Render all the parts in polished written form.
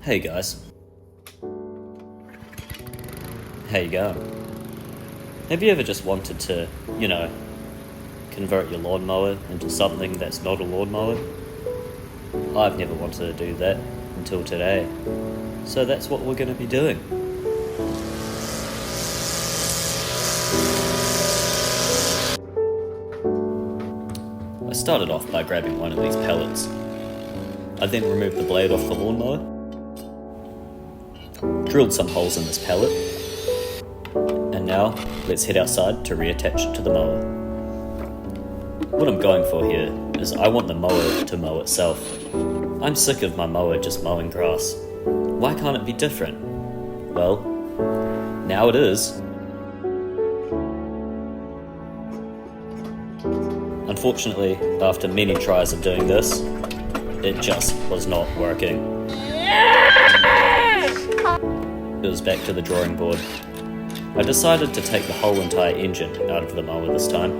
Hey guys. How you going? Have you ever just wanted to, convert your lawnmower into something that's not a lawnmower? I've never wanted to do that until today. So that's what we're going to be doing. I started off by grabbing one of these pellets. I then removed the blade off the lawnmower, drilled some holes in this pellet, and now let's head outside to reattach it to the mower. What I'm going for here is I want the mower to mow itself. I'm sick of my mower just mowing grass. Why can't it be different? Well, now it is. Unfortunately, after many tries of doing this, it just was not working. It was back to the drawing board. I decided to take the whole entire engine out of the mower this time.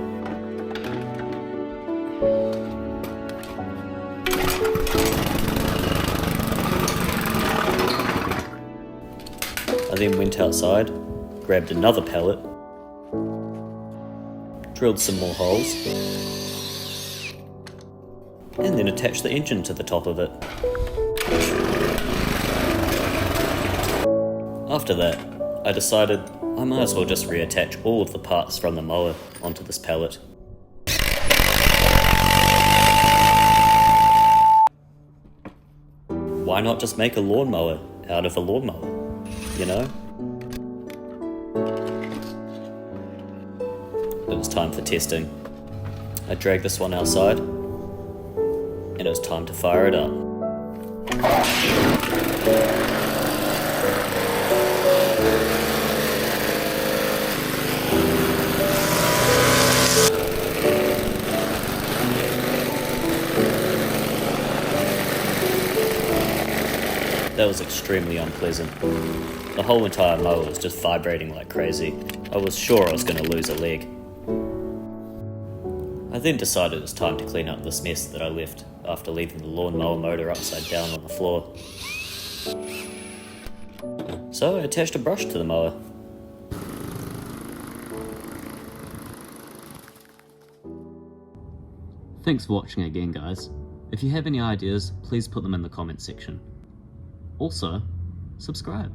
I then went outside, grabbed another pellet, drilled some more holes, and then attached the engine to the top of it. After that, I decided I might as well just reattach all of the parts from the mower onto this pellet. Why not just make a lawnmower out of a lawnmower, you know? It was time for testing. I dragged this one outside, and it was time to fire it up. That was extremely unpleasant. The whole entire mower was just vibrating like crazy. I was sure I was going to lose a leg. I then decided it was time to clean up this mess that I left after leaving the lawnmower motor upside down on the floor. So I attached a brush to the mower. Thanks for watching again, guys. If you have any ideas, please put them in the comments section. Also, subscribe.